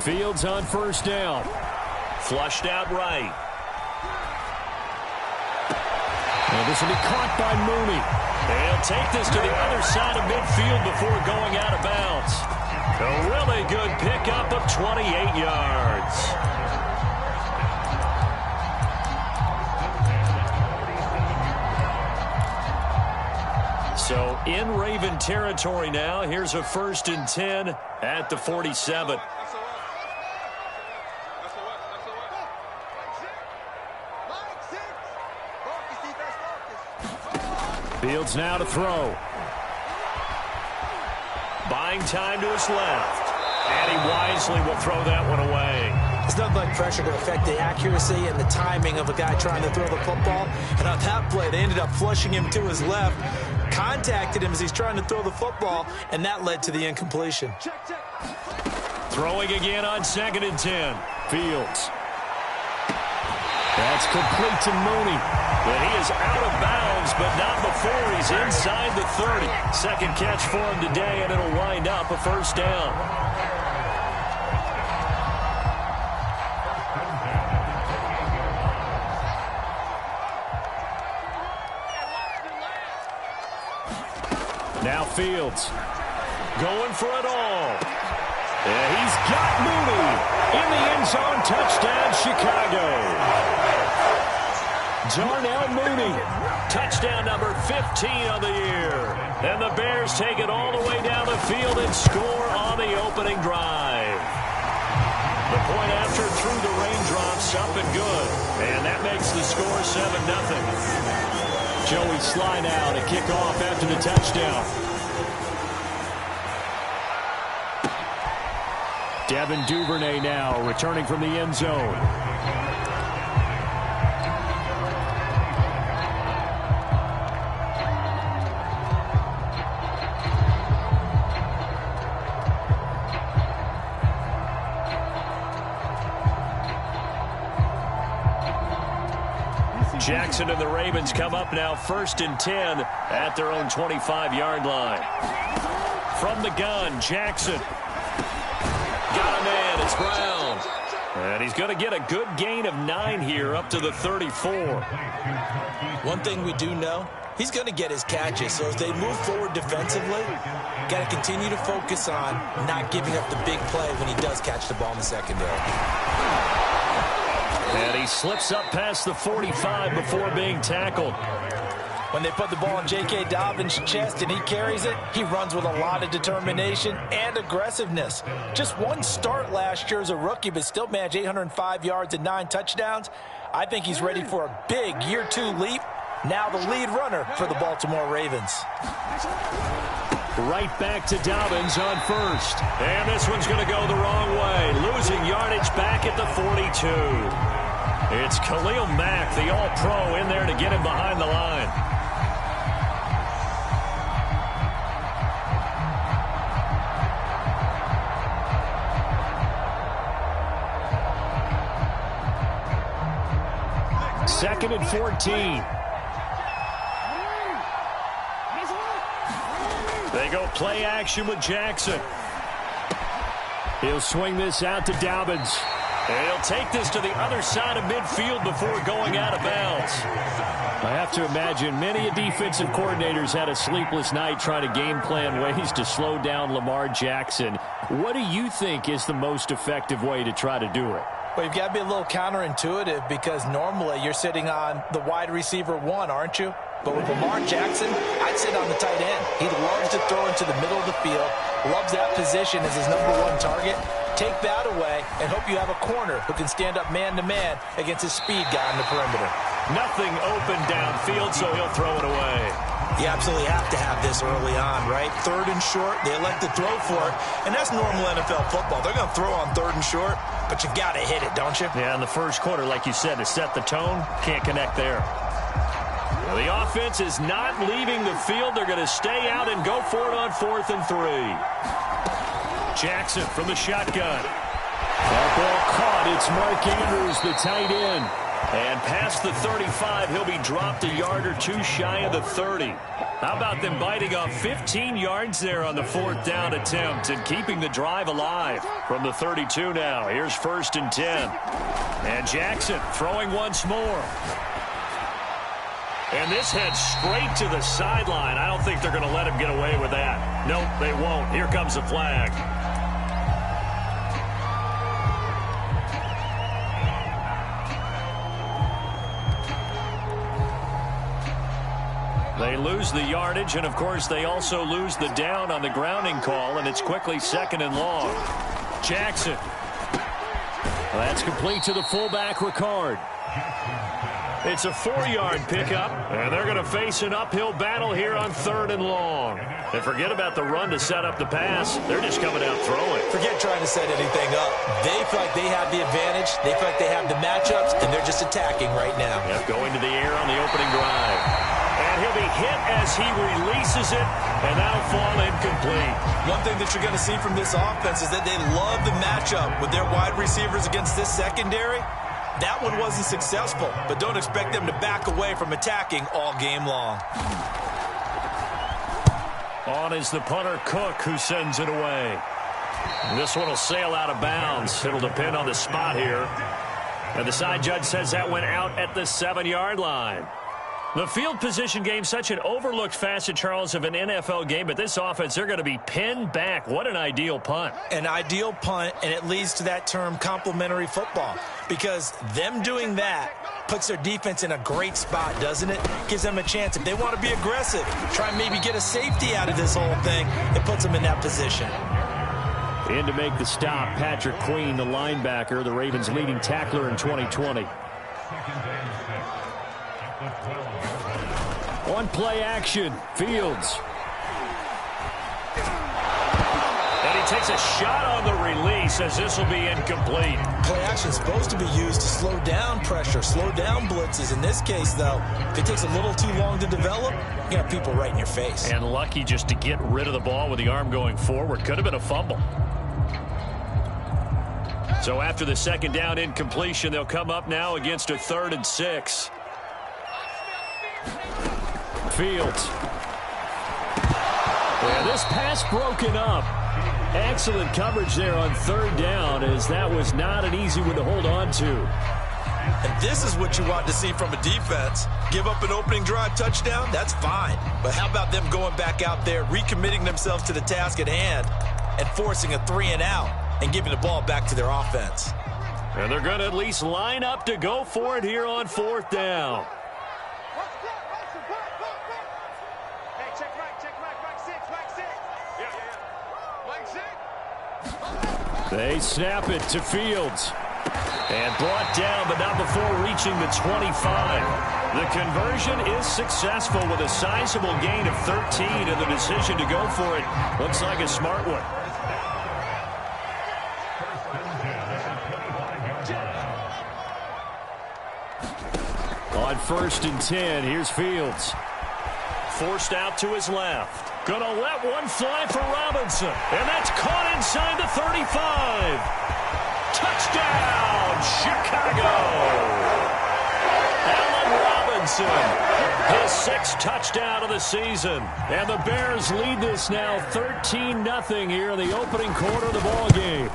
Fields on first down. Flushed out right. And this will be caught by Mooney. They'll take this to the other side of midfield before going out of bounds. A really good pickup of 28 yards. So in Raven territory now. Here's a 1st and 10 at the 47. Fields now to throw. Buying time to his left. And he wisely will throw that one away. It's nothing like pressure to affect the accuracy and the timing of a guy trying to throw the football. And on that play, they ended up flushing him to his left, contacted him as he's trying to throw the football, and that led to the incompletion. Throwing again on 2nd and 10. Fields. That's complete to Mooney. But he is out of bounds, but not before he's inside the 30. Second catch for him today, and it'll wind up a 1st down. Now Fields. Going for it all. And he's got Mooney in the end zone. Touchdown, Chicago. Darnell Mooney. Touchdown number 15 on the year. And the Bears take it all the way down the field and score on the opening drive. The point after through the raindrops, up and good. And that makes the score 7-0. Joey Sly now to kick off after the touchdown. Devin Duvernay now returning from the end zone. Jackson and the Ravens come up now 1st and 10 at their own 25-yard line. From the gun, Jackson. Got a man, it's Brown. And he's going to get a good gain of 9 here up to the 34. One thing we do know, he's going to get his catches. So as they move forward defensively, got to continue to focus on not giving up the big play when he does catch the ball in the secondary. And he slips up past the 45 before being tackled. When they put the ball in J.K. Dobbins' chest and he carries it, he runs with a lot of determination and aggressiveness. Just one start last year as a rookie, but still managed 805 yards and 9 touchdowns. I think he's ready for a big year 2 leap. Now the lead runner for the Baltimore Ravens. Right back to Dobbins on first. And this one's going to go the wrong way. Losing yardage back at the 42. It's Khalil Mack, the all-pro, in there to get him behind the line. Second and 14. They go play action with Jackson. He'll swing this out to Dobbins. And he'll take this to the other side of midfield before going out of bounds. I have to imagine many defensive coordinators had a sleepless night trying to game plan ways to slow down Lamar Jackson. What do you think is the most effective way to try to do it? Well, you've got to be a little counterintuitive because normally you're sitting on the wide receiver 1, aren't you? But with Lamar Jackson, I'd sit on the tight end. He loves to throw into the middle of the field, loves that position as his #1 target. Take that away and hope you have a corner who can stand up man-to-man against his speed guy on the perimeter. Nothing open downfield, so he'll throw it away. You absolutely have to have this early on, right? 3rd and short, they elect to throw for it, and that's normal NFL football. They're going to throw on 3rd and short, but you got to hit it, don't you? Yeah, in the first quarter, like you said, to set the tone, can't connect there. Well, the offense is not leaving the field. They're going to stay out and go for it on 4th and 3. Jackson from the shotgun. That ball caught. It's Mark Andrews, the tight end. And past the 35, he'll be dropped a yard or two shy of the 30. How about them biting off 15 yards there on the 4th down attempt and keeping the drive alive from the 32 now. Here's 1st and 10. And Jackson throwing once more. And this heads straight to the sideline. I don't think they're going to let him get away with that. Nope, they won't. Here comes the flag. They lose the yardage, and, of course, they also lose the down on the grounding call, and it's quickly 2nd and long. Jackson. That's complete to the fullback, Ricard. It's a 4-yard pickup, and they're going to face an uphill battle here on 3rd and long. And forget about the run to set up the pass. They're just coming out throwing. Forget trying to set anything up. They feel like they have the advantage. They feel like they have the matchups, and they're just attacking right now. Yep, going to the air on the opening drive. And he'll be hit as he releases it, and that'll fall incomplete. One thing that you're going to see from this offense is that they love the matchup with their wide receivers against this secondary. That one wasn't successful, but don't expect them to back away from attacking all game long. On is the punter, Cook, who sends it away. This one will sail out of bounds. It'll depend on the spot here. And the side judge says that went out at the 7-yard line. The field position game, such an overlooked facet, Charles, of an NFL game, but this offense, they're going to be pinned back. What an ideal punt. An ideal punt, and it leads to that term complementary football, because them doing that puts their defense in a great spot, doesn't it? Gives them a chance. If they want to be aggressive, try and maybe get a safety out of this whole thing, it puts them in that position. In to make the stop, Patrick Queen, the linebacker, the Ravens' leading tackler in 2020. On play action, Fields. And he takes a shot on the release as this will be incomplete. Play action is supposed to be used to slow down pressure, slow down blitzes. In this case, though, if it takes a little too long to develop, you got people right in your face. And lucky just to get rid of the ball with the arm going forward. Could have been a fumble. So after the 2nd down incompletion, they'll come up now against a 3rd and 6. Fields. Yeah, this pass broken up. Excellent coverage there on 3rd down, as that was not an easy one to hold on to. And this is what you want to see from a defense. Give up an opening drive touchdown, that's fine. But how about them going back out there, recommitting themselves to the task at hand, and forcing a 3-and-out and giving the ball back to their offense? And they're going to at least line up to go for it here on 4th down. They snap it to Fields. And brought down, but not before reaching the 25. The conversion is successful with a sizable gain of 13, and the decision to go for it looks like a smart one. On 1st and 10, here's Fields. Forced out to his left. Gonna let one fly for Robinson. And that's caught inside the 35. Touchdown, Chicago. Allen Robinson, his 6th touchdown of the season. And the Bears lead this now 13-0 here in the opening quarter of the ball game.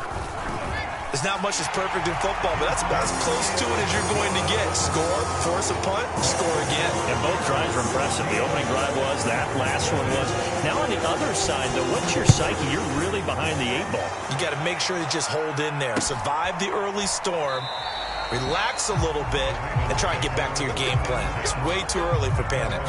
There's not much that's perfect in football, but that's about as close to it as you're going to get. Score, force a punt, score again. And both drives were impressive. The opening drive was, that last one was. Now on the other side, though, what's your psyche? You're really behind the 8 ball. You got to make sure you just hold in there. Survive the early storm, relax a little bit, and try and get back to your game plan. It's way too early for panic.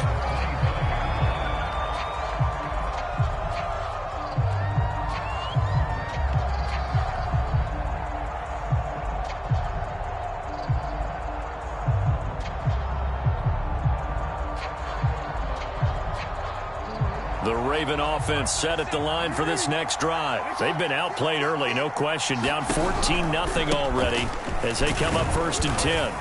The Raven offense set at the line for this next drive. They've been outplayed early, no question. Down 14-0 already as they come up 1st and 10.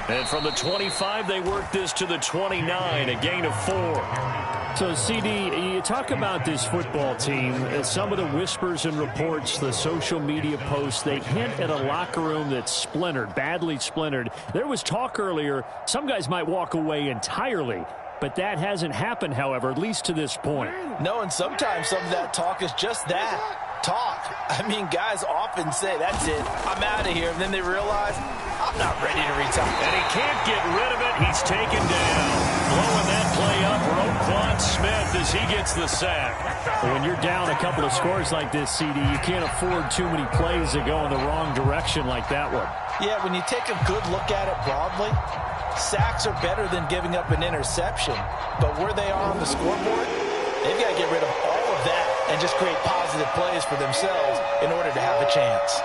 And from the 25, they work this to the 29, a gain of 4. So, CD, you talk about this football team. Some of the whispers and reports, the social media posts, they hint at a locker room that's splintered, badly splintered. There was talk earlier, some guys might walk away entirely. But that hasn't happened, however, at least to this point. No, and sometimes some of that talk is just that, talk. I mean, guys often say, that's it, I'm out of here. And then they realize, I'm not ready to retire. And he can't get rid of it. He's taken down. Blowing that play up, Roquan Smith as he gets the sack. When you're down a couple of scores like this, CD, you can't afford too many plays that go in the wrong direction like that one. Yeah, when you take a good look at it broadly, sacks are better than giving up an interception. But where they are on the scoreboard, they've got to get rid of all of that and just create positive plays for themselves in order to have a chance.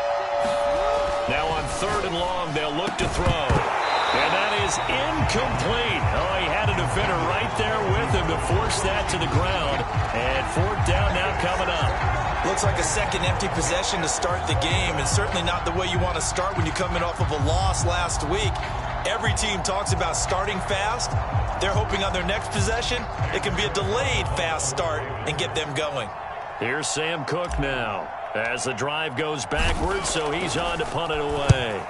Now on 3rd and long, they'll look to throw. And that is incomplete. Oh, he had a defender right there with him to force that to the ground. And 4th down now coming up. Looks like a second empty possession to start the game, and certainly not the way you want to start when you're coming off of a loss last week. Every team talks about starting fast. They're hoping on their next possession, it can be a delayed fast start and get them going. Here's Sam Cook now as the drive goes backwards, so he's on to punt it away.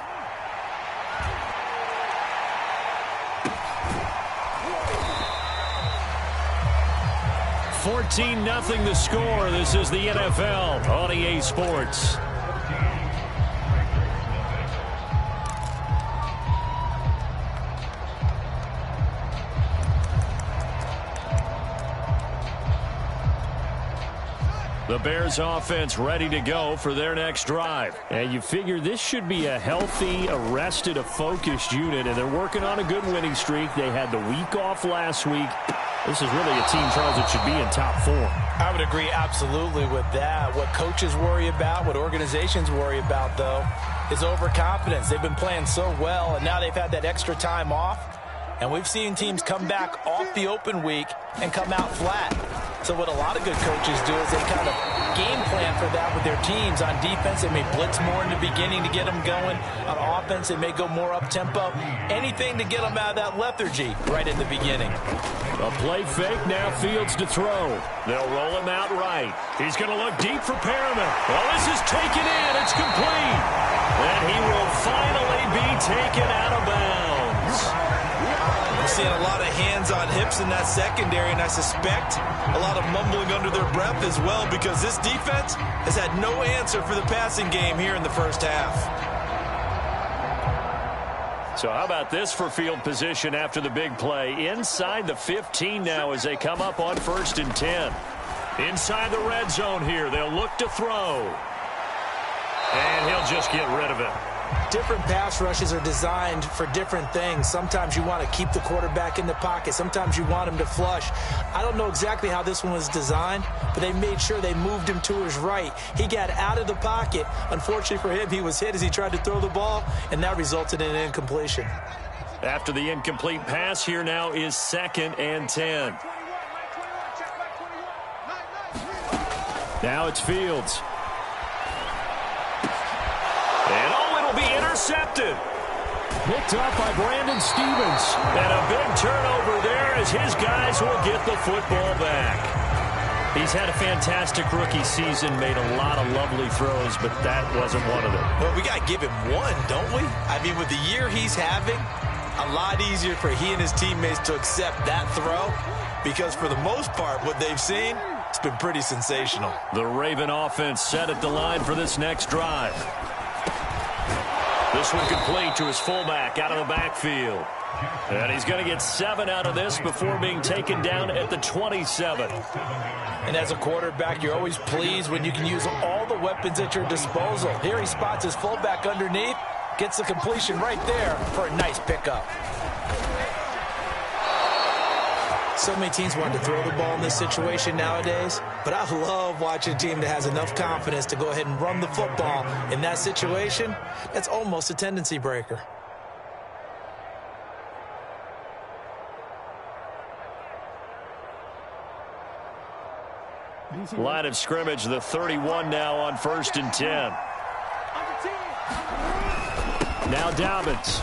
$14-0 the score. This is the NFL on EA Sports. The Bears offense ready to go for their next drive. And you figure this should be a healthy, arrested, a focused unit, and they're working on a good winning streak. They had the week off last week. This is really a team, Charles, that should be in top 4. I would agree absolutely with that. What coaches worry about, what organizations worry about, though, is overconfidence. They've been playing so well, and now they've had that extra time off. And we've seen teams come back off the open week and come out flat. So what a lot of good coaches do is they kind of game plan for that with their teams. On defense, they may blitz more in the beginning to get them going. On offense, they may go more up-tempo. Anything to get them out of that lethargy right in the beginning. A play fake, now Fields to throw. They'll roll him out right. He's going to look deep for Perriman. Well, this is taken in. It's complete. And he will finally be taken out of bounds. We're seeing a lot of hands on hips in that secondary, and I suspect a lot of mumbling under their breath as well, because this defense has had no answer for the passing game here in the first half. So how about this for field position after the big play? Inside the 15 now as they come up on 1st and 10. Inside the red zone here. They'll look to throw. And he'll just get rid of it. Different pass rushes are designed for different things. Sometimes you want to keep the quarterback in the pocket. Sometimes you want him to flush. I don't know exactly how this one was designed, but they made sure they moved him to his right. He got out of the pocket. Unfortunately for him, he was hit as he tried to throw the ball, and that resulted in an incompletion. After the incomplete pass, here now is 2nd and 10. Now it's Fields. And it'll be intercepted. Picked up by Brandon Stevens. And a big turnover there as his guys will get the football back. He's had a fantastic rookie season, made a lot of lovely throws, but that wasn't one of them. Well, we got to give him one, don't we? I mean, with the year he's having, a lot easier for he and his teammates to accept that throw, because for the most part, what they've seen, it's been pretty sensational. The Raven offense set at the line for this next drive. This one complete to his fullback out of the backfield. And he's going to get 7 out of this before being taken down at the 27. And as a quarterback, you're always pleased when you can use all the weapons at your disposal. Here he spots his fullback underneath, gets the completion right there for a nice pickup. So many teams want to throw the ball in this situation nowadays, but I love watching a team that has enough confidence to go ahead and run the football. In that situation, that's almost a tendency breaker. Line of scrimmage, the 31 now on 1st and 10. Now Dobbins.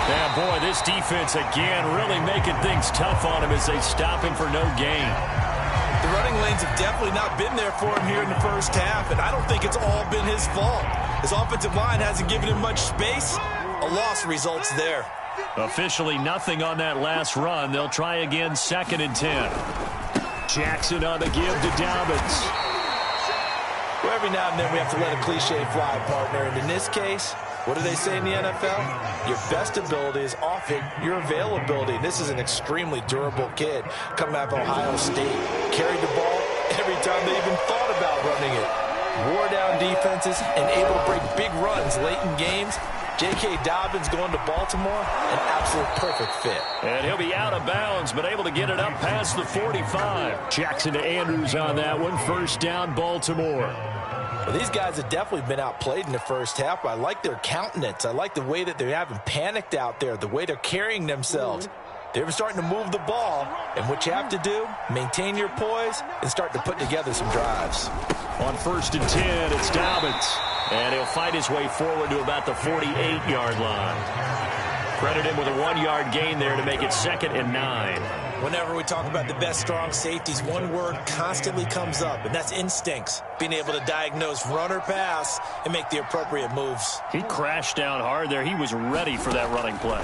Yeah, boy, this defense again really making things tough on him as they stop him for no gain. The running lanes have definitely not been there for him here in the first half, and I don't think it's all been his fault. His offensive line hasn't given him much space. A loss results there. Officially nothing on that last run. They'll try again, 2nd and 10. Jackson on the give to Dobbins. Well, every now and then we have to let a cliche fly, partner. And in this case, what do they say in the NFL? Your best ability is often your availability. This is an extremely durable kid coming out of Ohio State. Carried the ball every time they even thought about running it. Wore down defenses and able to break big runs late in games. J.K. Dobbins going to Baltimore, an absolute perfect fit. And he'll be out of bounds, but able to get it up past the 45. Jackson to Andrews on that one. 1st down, Baltimore. Well, these guys have definitely been outplayed in the first half, but I like their countenance. I like the way that they haven't panicked out there, the way they're carrying themselves. They're starting to move the ball, and what you have to do, maintain your poise and start to put together some drives. On 1st and 10, it's Dobbins. And he'll fight his way forward to about the 48-yard line. Credit him with a 1-yard gain there to make it 2nd and 9. Whenever we talk about the best strong safeties, one word constantly comes up, and that's instincts. Being able to diagnose run or pass and make the appropriate moves. He crashed down hard there. He was ready for that running play.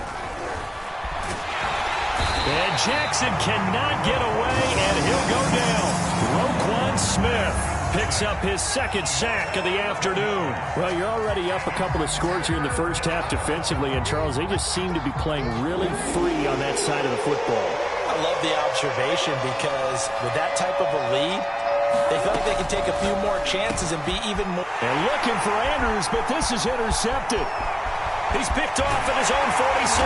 And Jackson cannot get away, and he'll go down. Roquan Smith picks up his 2nd sack of the afternoon. Well, you're already up a couple of scores here in the first half defensively, and Charles, they just seem to be playing really free on that side of the football. I love the observation because with that type of a lead, they feel like they can take a few more chances and be even more. And looking for Andrews, but this is intercepted. He's picked off at his own 46.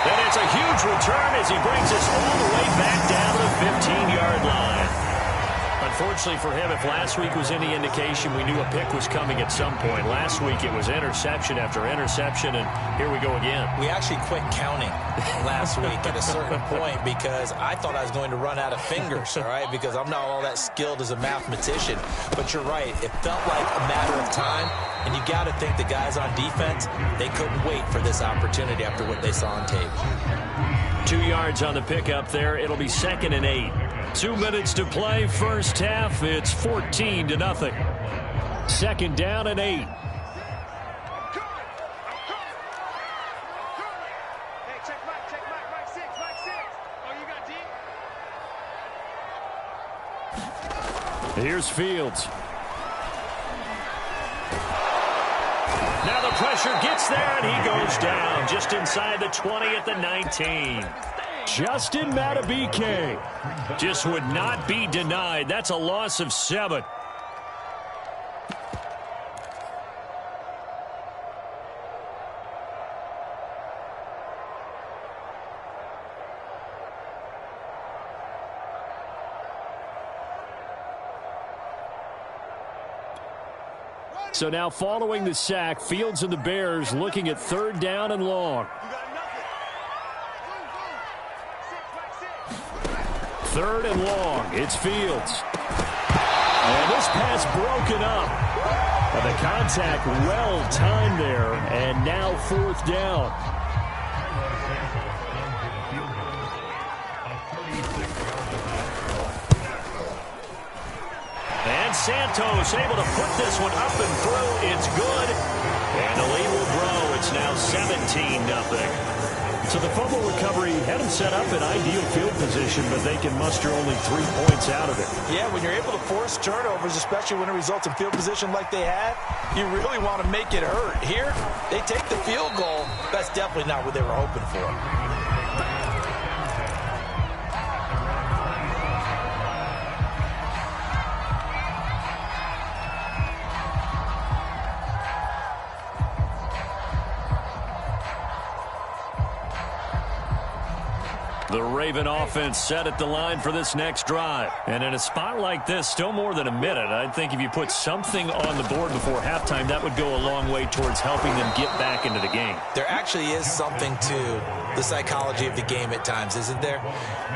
And it's a huge return as he brings us all the way back down to the 15-yard line. Unfortunately for him, if last week was any indication, we knew a pick was coming at some point. Last week it was interception after interception, and here we go again. We actually quit counting last week at a certain point because I thought I was going to run out of fingers, all right, because I'm not all that skilled as a mathematician. But you're right. It felt like a matter of time, and you got to think the guys on defense, they couldn't wait for this opportunity after what they saw on tape. 2 yards on the pickup there. It'll be 2nd and 8. 2 minutes to play, first half. It's 14-0. 2nd down and 8. Here's Fields. Now the pressure gets there, and he goes down just inside the 20 at the 19. Justin Matabike just would not be denied. That's a loss of 7. So now following the sack, Fields and the Bears looking at 3rd down and long. 3rd and long. It's Fields. And this pass broken up. And the contact well timed there. And now 4th down. And Santos able to put this one up and through. It's good. And the lead will grow. It's now 17-0. So the fumble recovery had them set up in ideal field position, but they can muster only 3 points out of it. Yeah, when you're able to force turnovers, especially when it results in field position like they had, you really want to make it hurt. Here, they take the field goal. That's definitely not what they were hoping for. The Raven offense set at the line for this next drive. And in a spot like this, still more than a minute, I think if you put something on the board before halftime, that would go a long way towards helping them get back into the game. There actually is something to the psychology of the game at times, isn't there?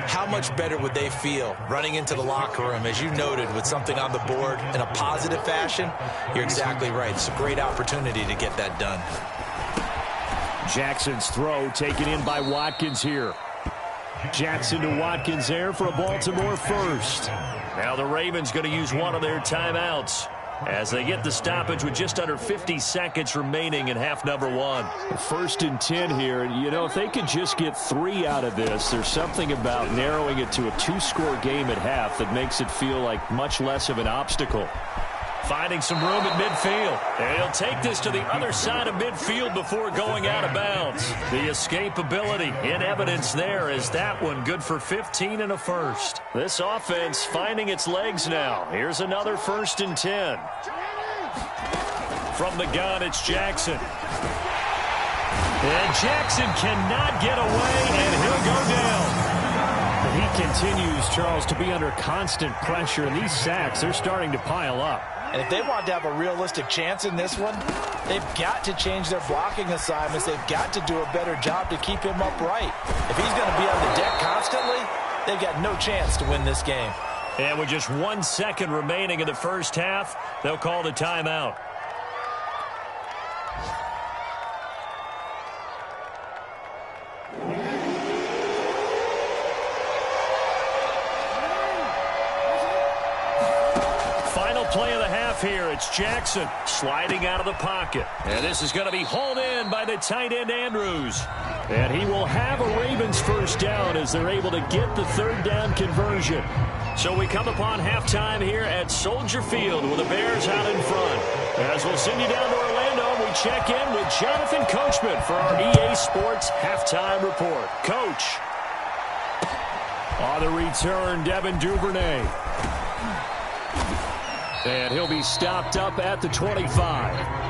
How much better would they feel running into the locker room, as you noted, with something on the board in a positive fashion? You're exactly right. It's a great opportunity to get that done. Jackson's throw taken in by Watkins here. Jackson to Watkins there for a Baltimore first. Now the Ravens going to use one of their timeouts as they get the stoppage with just under 50 seconds remaining in half number one. 1st and 10 here. And, you know, if they could just get 3 out of this, there's something about narrowing it to a 2-score game at half that makes it feel like much less of an obstacle. Finding some room at midfield. And he'll take this to the other side of midfield before going out of bounds. The escapability in evidence there is that one good for 15 and a first. This offense finding its legs now. Here's another 1st and 10. From the gun, it's Jackson. And Jackson cannot get away, and he'll go down. He continues, Charles, to be under constant pressure, and these sacks, they're starting to pile up. And if they want to have a realistic chance in this one, they've got to change their blocking assignments. They've got to do a better job to keep him upright. If he's going to be on the deck constantly, they've got no chance to win this game. And with just 1 second remaining in the first half, they'll call the timeout. Play of the half here. It's Jackson sliding out of the pocket. And this is going to be hauled in by the tight end Andrews. And he will have a Ravens first down as they're able to get the 3rd down conversion. So we come upon halftime here at Soldier Field with the Bears out in front. As we'll send you down to Orlando, we check in with Jonathan Coachman for our EA Sports halftime report. Coach. On the return, Devin Duvernay. And he'll be stopped up at the 25.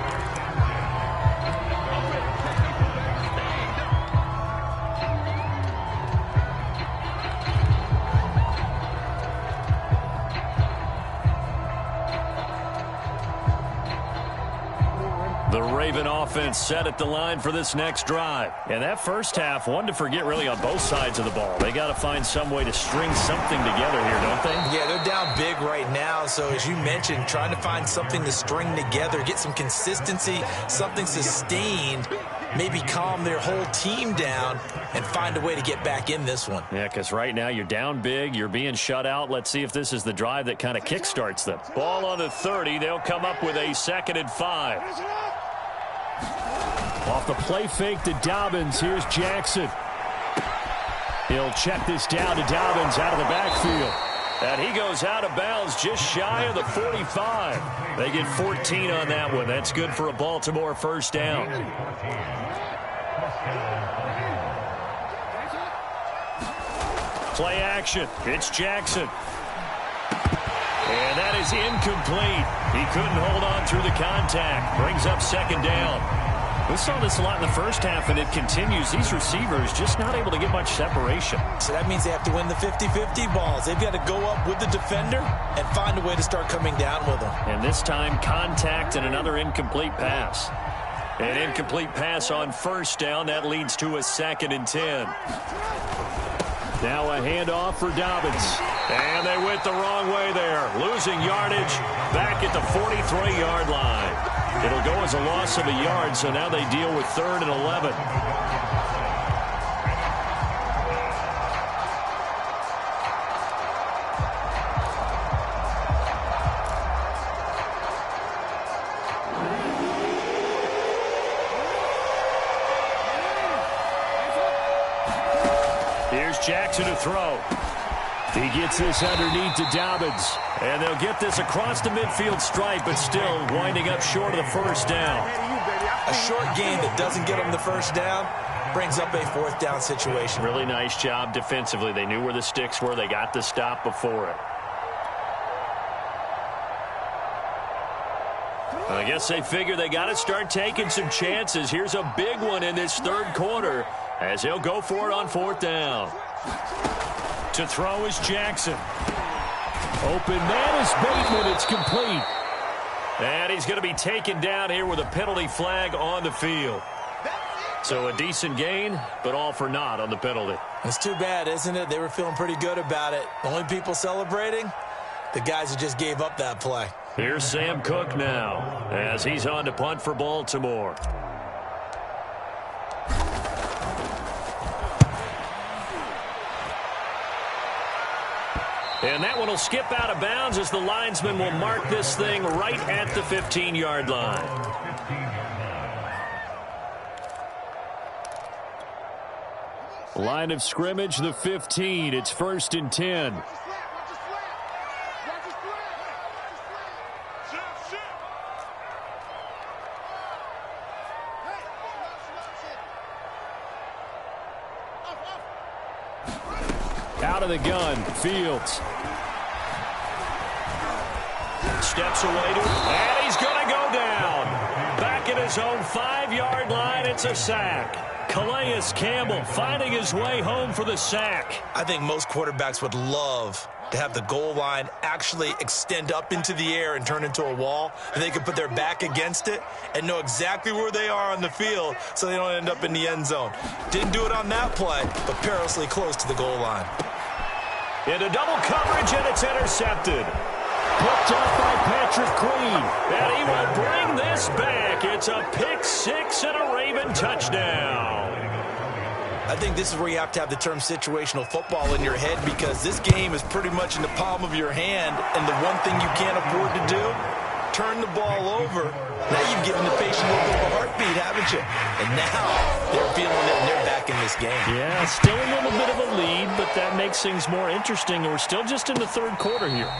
The Raven offense set at the line for this next drive. And that first half, one to forget really on both sides of the ball. They got to find some way to string something together here, don't they? Yeah, they're down big right now. So as you mentioned, trying to find something to string together, get some consistency, something sustained, maybe calm their whole team down and find a way to get back in this one. Yeah, because right now you're down big, you're being shut out. Let's see if this is the drive that kind of kickstarts them. Ball on the 30. They'll come up with a 2nd and 5. Off the play fake to Dobbins. Here's Jackson. He'll check this down to Dobbins out of the backfield. And he goes out of bounds just shy of the 45. They get 14 on that one. That's good for a Baltimore first down. Play action. It's Jackson. And that is incomplete. He couldn't hold on through the contact. Brings up 2nd down. We saw this a lot in the first half, and it continues. These receivers just not able to get much separation. So that means they have to win the 50-50 balls. They've got to go up with the defender and find a way to start coming down with them. And this time, contact and another incomplete pass. An incomplete pass on first down. That leads to a 2nd and 10. Now a handoff for Dobbins. And they went the wrong way there. Losing yardage back at the 43-yard line. It'll go as a loss of a yard, so now they deal with 3rd and 11. Here's Jackson to throw. He gets this underneath to Dobbins. And they'll get this across the midfield stripe, but still winding up short of the first down. A short gain that doesn't get them the first down brings up a 4th down situation. Really nice job defensively. They knew where the sticks were. They got the stop before it. I guess they figure they got to start taking some chances. Here's a big one in this 3rd quarter as he'll go for it on 4th down. To throw is Jackson. Open man is Bateman. It's complete. And he's going to be taken down here with a penalty flag on the field. So a decent gain, but all for naught on the penalty. It's too bad, isn't it? They were feeling pretty good about it. The only people celebrating, the guys who just gave up that play. Here's Sam Cook now as he's on to punt for Baltimore. And that one will skip out of bounds as the linesman will mark this thing right at the 15-yard line. Line of scrimmage, the 15. It's 1st and 10. Out of the gun, Fields. Steps away and he's going to go down. Back at his own 5-yard line, it's a sack. Calais Campbell finding his way home for the sack. I think most quarterbacks would love to have the goal line actually extend up into the air and turn into a wall. And they could put their back against it and know exactly where they are on the field so they don't end up in the end zone. Didn't do it on that play, but perilously close to the goal line. Into double coverage, and it's intercepted. Picked up by Patrick Queen. And he will bring this back. It's a pick six and a Raven touchdown. I think this is where you have to have the term situational football in your head, because this game is pretty much in the palm of your hand, and the one thing you can't afford to do, turn the ball over. Now you've given the patient a little bit of a heartbeat, haven't you? And now they're feeling it, and they're back in this game. Yeah, still a little bit of a lead, but that makes things more interesting, and we're still just in the third quarter here.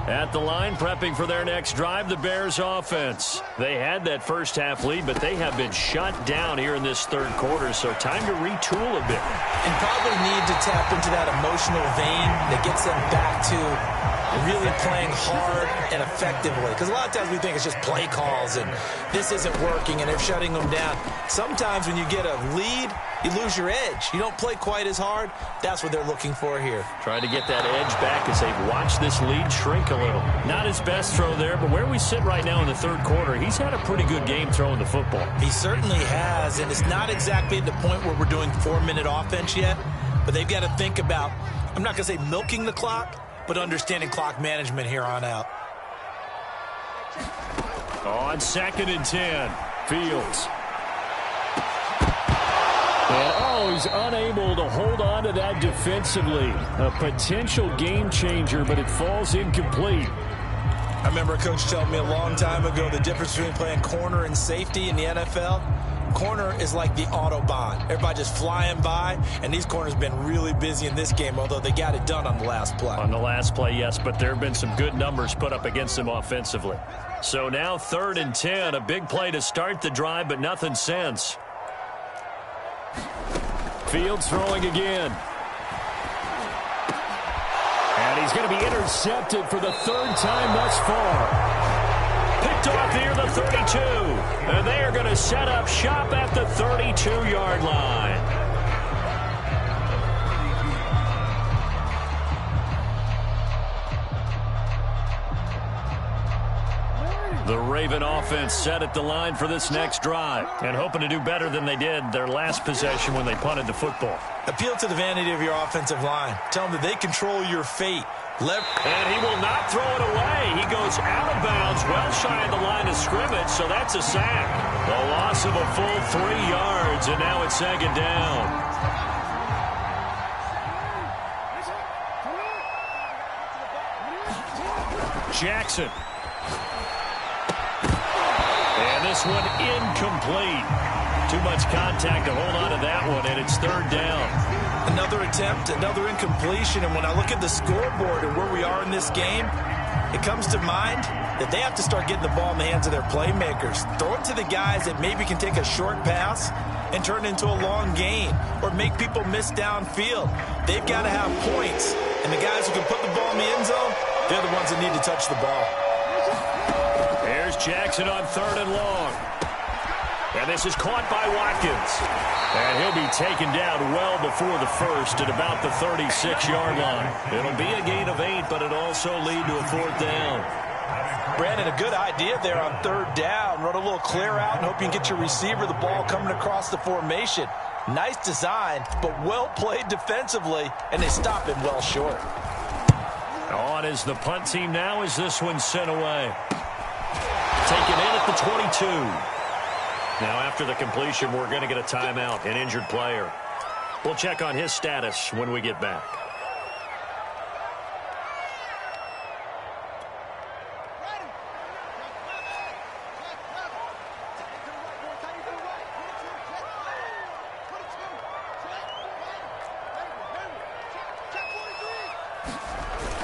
At the line, prepping for their next drive, the Bears offense. They had that first half lead, but they have been shut down here in this third quarter, so time to retool a bit. And probably need to tap into that emotional vein that gets them back to really playing hard and effectively. Because a lot of times we think it's just play calls and this isn't working and they're shutting them down. Sometimes when you get a lead, you lose your edge. You don't play quite as hard. That's what they're looking for here. Trying to get that edge back as they watch this lead shrink a little. Not his best throw there, but where we sit right now in the third quarter, he's had a pretty good game throwing the football. He certainly has, and it's not exactly at the point where we're doing 4-minute offense yet, but they've got to think about, I'm not going to say milking the clock, but understanding clock management here on out. On 2nd and 10, Fields. And he's unable to hold on to that defensively. A potential game changer, but it falls incomplete. I remember a coach telling me a long time ago the difference between playing corner and safety in the NFL. Corner is like the Autobahn. Everybody just flying by, and these corners have been really busy in this game, although they got it done on the last play. On the last play, yes, but there have been some good numbers put up against them offensively. So now 3rd and 10, a big play to start the drive, but nothing since. Fields throwing again. And he's going to be intercepted for the 3rd time thus far. Picked off near the 32. And they are going to set up shop at the 32-yard line. The Raven offense set at the line for this next drive and hoping to do better than they did their last possession when they punted the football. Appeal to the vanity of your offensive line. Tell them that they control your fate. And he will not throw it away. He goes out of bounds, well shy of the line of scrimmage, so that's a sack. A loss of a full 3 yards, and now it's 2nd down. Jackson. And this one incomplete. Too much contact to hold on to that one, and it's 3rd down. Another attempt, another incompletion, and when I look at the scoreboard and where we are in this game, it comes to mind that they have to start getting the ball in the hands of their playmakers. Throw it to the guys that maybe can take a short pass and turn it into a long gain or make people miss downfield. They've got to have points, and the guys who can put the ball in the end zone, they're the ones that need to touch the ball. Here's Jackson on 3rd and long. And this is caught by Watkins. And he'll be taken down well before the first at about the 36-yard line. It'll be a gain of 8, but it'll also lead to a 4th down. Brandon, a good idea there on 3rd down. Run a little clear out and hope you can get your receiver the ball coming across the formation. Nice design, but well played defensively, and they stop him well short. On is the punt team now as this one's sent away. Taken in at the 22. Now after the completion, we're going to get a timeout, an injured player. We'll check on his status when we get back.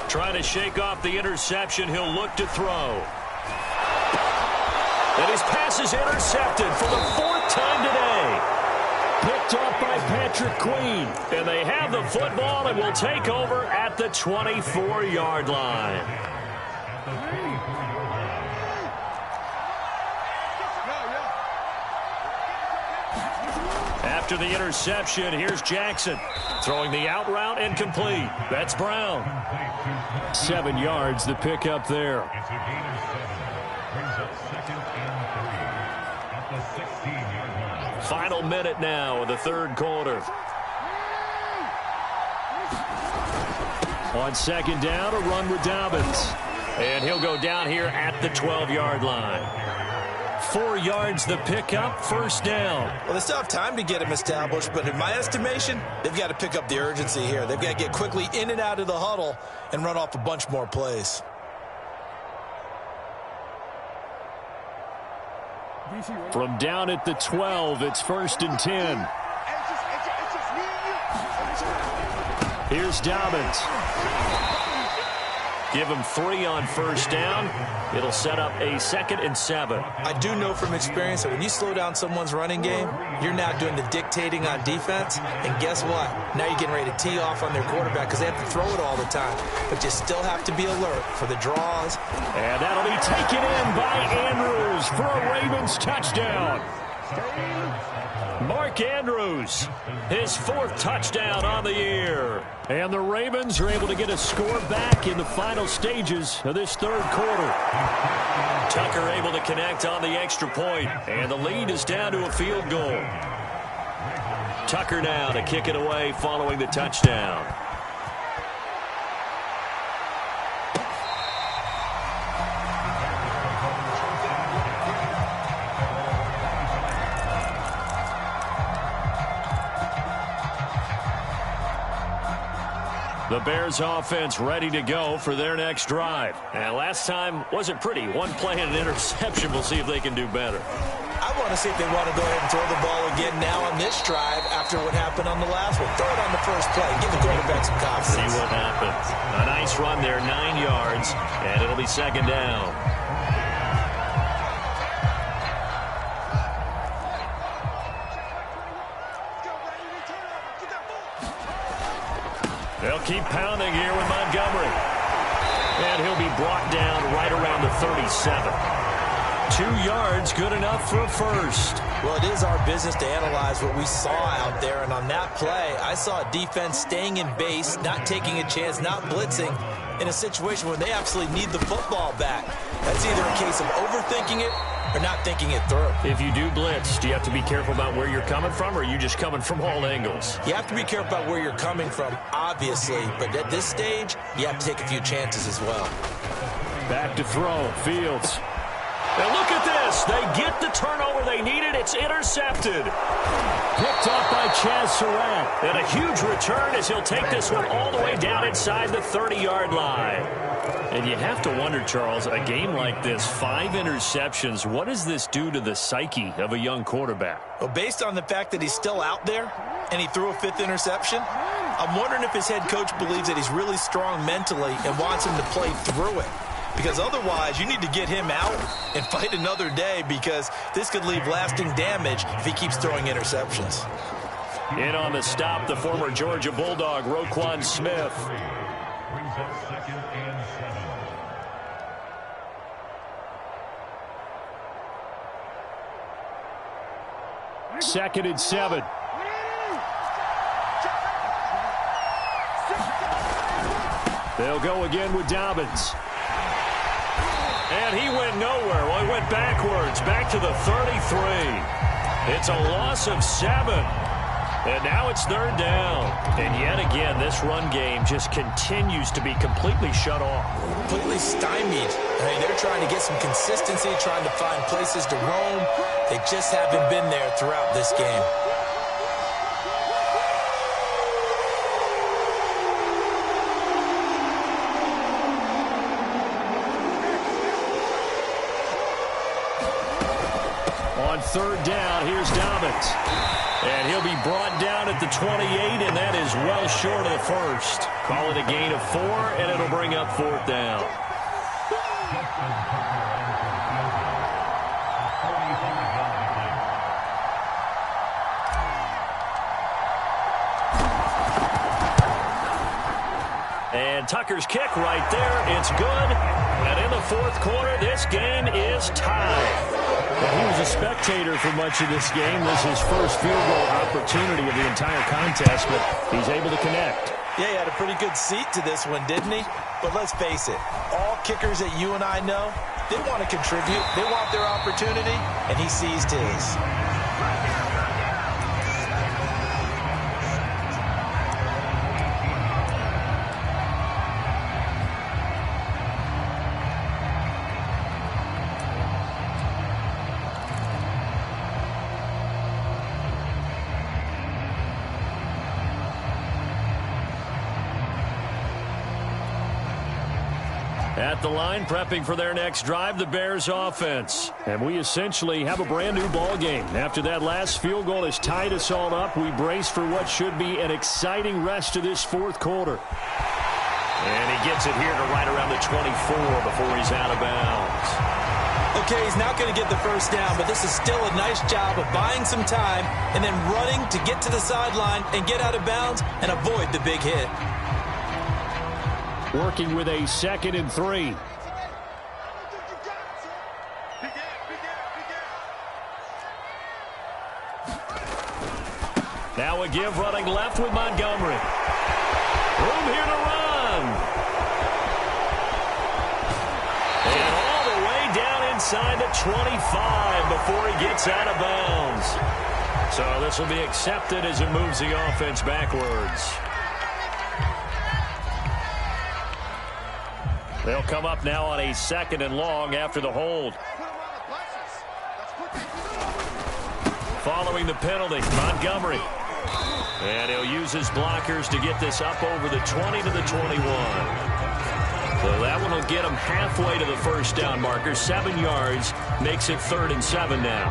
Trying to shake off the interception. He'll look to throw. And his pass is intercepted for the 4th time today. Picked off by Patrick Queen. And they have the football and will take over at the 24-yard line. After the interception, here's Jackson. Throwing the out route and complete. That's Brown. 7 yards, the pickup there. Final minute now of the 3rd quarter. On 2nd down, a run with Dobbins. And he'll go down here at the 12-yard line. 4 yards, the pickup, 1st down. Well, they still have time to get him established, but in my estimation, they've got to pick up the urgency here. They've got to get quickly in and out of the huddle and run off a bunch more plays. From down at the 12, it's 1st and 10. Here's Dobbins. Give him 3 on 1st down. It'll set up a 2nd and 7. I do know from experience that when you slow down someone's running game, you're now doing the dictating on defense. And guess what? Now you're getting ready to tee off on their quarterback because they have to throw it all the time. But you still have to be alert for the draws. And that'll be taken in by Andrews for a Ravens touchdown. Mark Andrews, his 4th touchdown on the year. And the Ravens are able to get a score back in the final stages of this 3rd quarter. Tucker able to connect on the extra point, and the lead is down to a field goal. Tucker now to kick it away following the touchdown. The Bears offense ready to go for their next drive. And last time wasn't pretty. One play and an interception. We'll see if they can do better. I want to see if they want to go ahead and throw the ball again now on this drive after what happened on the last one. Throw it on the first play. Give the quarterback some confidence. See what happens. A nice run there, 9 yards, and it'll be 2nd down. They'll keep pounding here with Montgomery. And he'll be brought down right around the 37. 2 yards, good enough for a 1st. Well, it is our business to analyze what we saw out there. And on that play, I saw a defense staying in base, not taking a chance, not blitzing in a situation where they absolutely need the football back. That's either a case of overthinking it or not thinking it through. If you do blitz, do you have to be careful about where you're coming from, or are you just coming from all angles? You have to be careful about where you're coming from, obviously. But at this stage, you have to take a few chances as well. Back to throw, Fields. And look at this. They get the turnover they needed. It's intercepted. Picked off by Chaz Surratt. And a huge return as he'll take this one all the way down inside the 30-yard line. And you have to wonder, Charles, a game like this, 5 interceptions, what does this do to the psyche of a young quarterback? Well, based on the fact that he's still out there and he threw a 5th interception, I'm wondering if his head coach believes that he's really strong mentally and wants him to play through it. Because otherwise, you need to get him out and fight another day, because this could leave lasting damage if he keeps throwing interceptions. In on the stop, the former Georgia Bulldog, Roquan Smith. Second and 7. They'll go again with Dobbins. And he went nowhere. Well, he went backwards, back to the 33. It's a loss of 7. And now it's third down. And yet again, this run game just continues to be completely shut off. Completely stymied. I mean, they're trying to get some consistency, trying to find places to roam. They just haven't been there throughout this game. On third down, here's Dobbins. And he'll be brought down at the 28, and that is well short of the first. Call it a gain of 4, and it'll bring up fourth down. And Tucker's kick right there. It's good. And in the fourth quarter, this game is tied. Well, he was a spectator for much of this game. This is his first field goal opportunity of the entire contest, but he's able to connect. Yeah, he had a pretty good seat to this one, didn't he? But let's face it, all kickers that you and I know, they want to contribute. They want their opportunity, and he seized his. At the line, prepping for their next drive, the Bears offense. And we essentially have a brand new ball game. After that last field goal has tied us all up, we brace for what should be an exciting rest of this fourth quarter. And he gets it here to right around the 24 before he's out of bounds. Okay, he's not going to get the first down, but this is still a nice job of buying some time and then running to get to the sideline and get out of bounds and avoid the big hit. Working with a 2nd and 3. Now a give running left with Montgomery. Room here to run. And all the way down inside the 25 before he gets out of bounds. So this will be accepted as it moves the offense backwards. They'll come up now on a 2nd and long after the hold. Following the penalty, Montgomery. And he'll use his blockers to get this up over the 20 to the 21. So that one will get him halfway to the first down marker. 7 yards makes it 3rd and 7 now.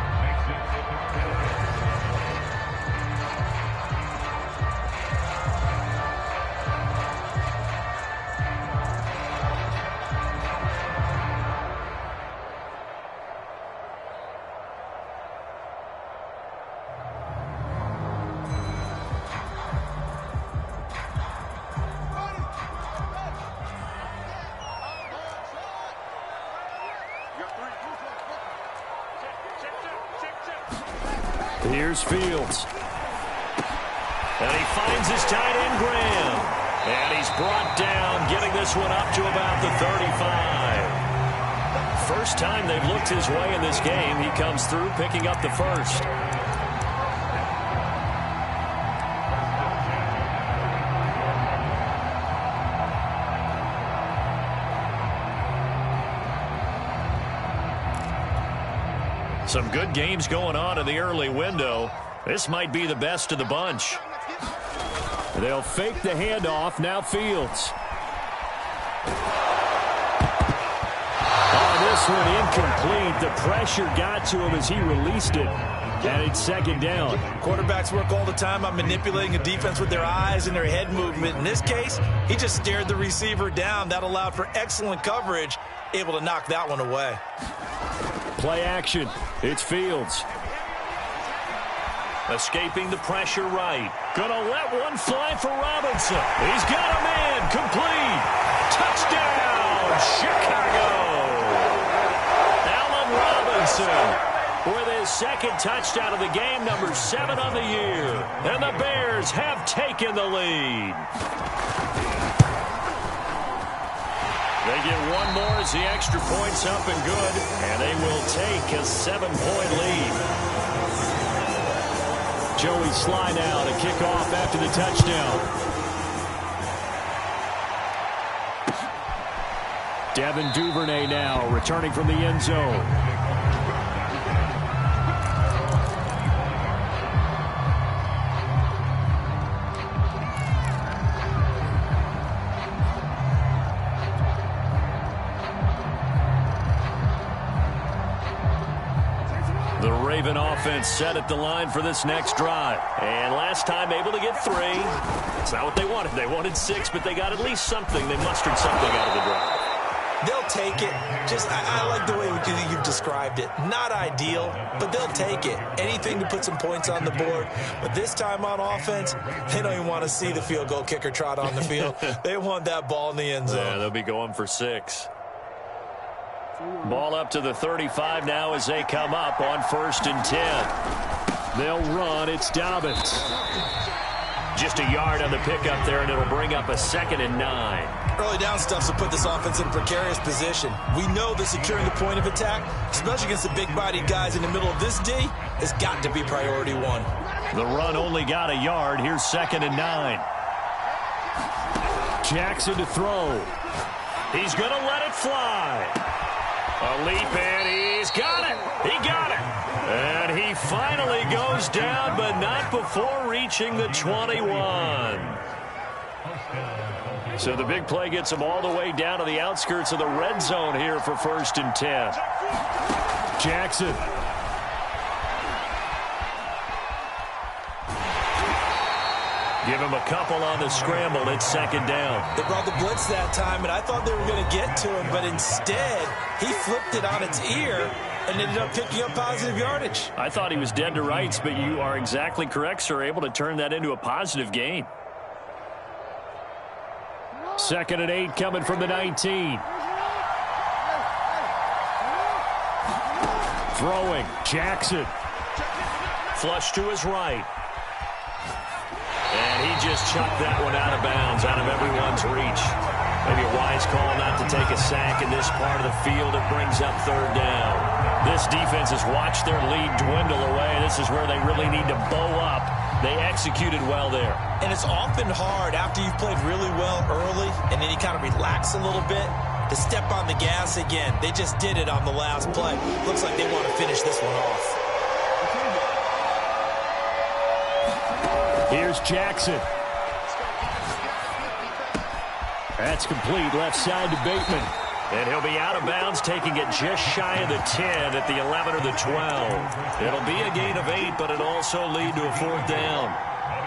Here's Fields. And he finds his tight end, Graham. And he's brought down, getting this one up to about the 35. First time they've looked his way in this game. He comes through, picking up the first. Some good games going on in the early window. This might be the best of the bunch. They'll fake the handoff. Now Fields. Oh, this one incomplete. The pressure got to him as he released it. And it's 2nd down. Quarterbacks work all the time on manipulating a defense with their eyes and their head movement. In this case, he just stared the receiver down. That allowed for excellent coverage, able to knock that one away. Play action. It's Fields. Escaping the pressure right. Gonna let one fly for Robinson. He's got a man. Complete. Touchdown, Chicago. Allen Robinson with his 2nd touchdown of the game, number 7 on the year. And the Bears have taken the lead. They get one more as the extra point's up and good, and they will take a 7-point lead. Joey Sly now to kick off after the touchdown. Devin Duvernay now returning from the end zone. The Raven offense set at the line for this next drive. And last time able to get 3. It's not what they wanted. They wanted 6, but they got at least something. They mustered something out of the drive. They'll take it. I like the way you've described it. Not ideal, but they'll take it. Anything to put some points on the board. But this time on offense, they don't even want to see the field goal kicker trot on the field. They want that ball in the end zone. Yeah, they'll be going for 6. Ball up to the 35 now as they come up on 1st and 10. They'll run. It's Dobbins. Just a yard on the pickup there, and it'll bring up a 2nd and 9. Early down stuff will put this offense in a precarious position. We know that securing the point of attack, especially against the big-bodied guys in the middle of this D, has got to be priority 1. The run only got a yard. Here's 2nd and 9. Jackson to throw. He's going to let it fly. A leap, and he's got it. He got it. And he finally goes down, but not before reaching the 21. So the big play gets him all the way down to the outskirts of the red zone here for 1st and 10. Jackson. Give him a couple on the scramble. It's 2nd down. They brought the blitz that time, and I thought they were going to get to him, but instead he flipped it on its ear and ended up picking up positive yardage. I thought he was dead to rights, but you are exactly correct, sir. Able to turn that into a positive gain. 2nd and 8 coming from the 19. Throwing. Jackson. Flush to his right. And he just chucked that one out of bounds, out of everyone's reach. Maybe a wise call not to take a sack in this part of the field. It brings up 3rd down. This defense has watched their lead dwindle away. This is where they really need to bow up. They executed well there. And it's often hard after you've played really well early and then you kind of relax a little bit to step on the gas again. They just did it on the last play. Looks like they want to finish this one off. Here's Jackson. That's complete. Left side to Bateman. And he'll be out of bounds, taking it just shy of the 10 at the 11 or the 12. It'll be a gain of 8, but it'll also lead to a 4th down.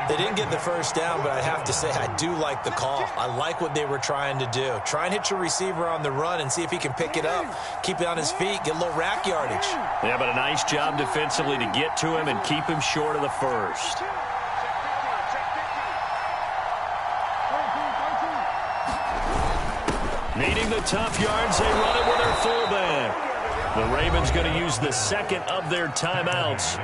They didn't get the first down, but I have to say I do like the call. I like what they were trying to do. Try and hit your receiver on the run and see if he can pick it up. Keep it on his feet, get a little rack yardage. Yeah, but a nice job defensively to get to him and keep him short of the first. Needing the tough yards, they run it with their fullback. The Ravens going to use the 2nd of their timeouts,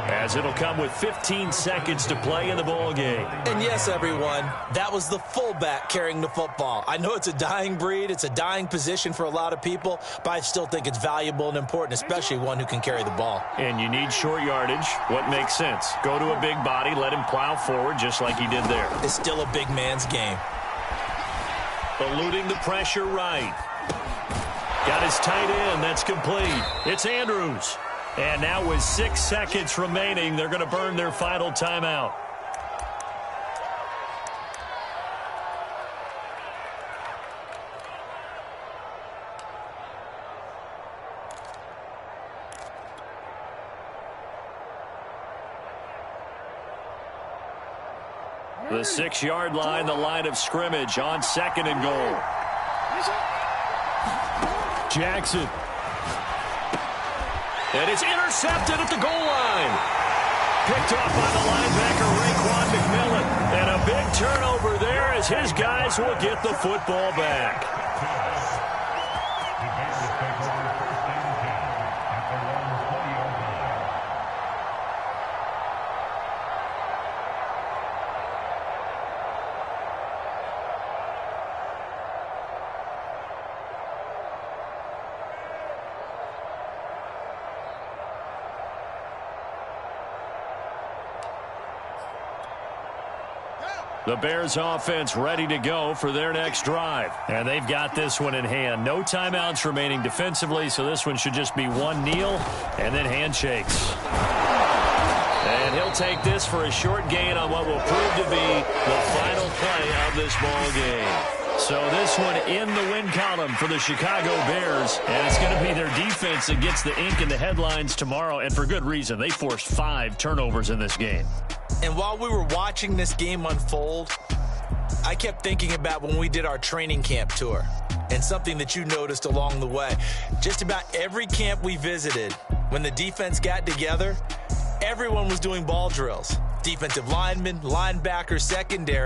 as it'll come with 15 seconds to play in the ball game. And yes, everyone, that was the fullback carrying the football. I know it's a dying breed, it's a dying position for a lot of people, but I still think it's valuable and important, especially one who can carry the ball. And you need short yardage. What makes sense? Go to a big body, let him plow forward just like he did there. It's still a big man's game. Eluding the pressure right. Got his tight end. That's complete. It's Andrews. And now with 6 seconds remaining, they're going to burn their final timeout. The 6-yard line, the line of scrimmage on 2nd and goal. Jackson. And it's intercepted at the goal line. Picked off by the linebacker, Raekwon McMillan. And a big turnover there as his guys will get the football back. The Bears offense ready to go for their next drive. And they've got this one in hand. No timeouts remaining defensively, so this one should just be one kneel and then handshakes. And he'll take this for a short gain on what will prove to be the final play of this ball game. So this one in the win column for the Chicago Bears. And it's going to be their defense that gets the ink in the headlines tomorrow. And for good reason. They forced 5 turnovers in this game. And while we were watching this game unfold, I kept thinking about when we did our training camp tour. And something that you noticed along the way. Just about every camp we visited, when the defense got together, everyone was doing ball drills. Defensive linemen, linebackers, secondary.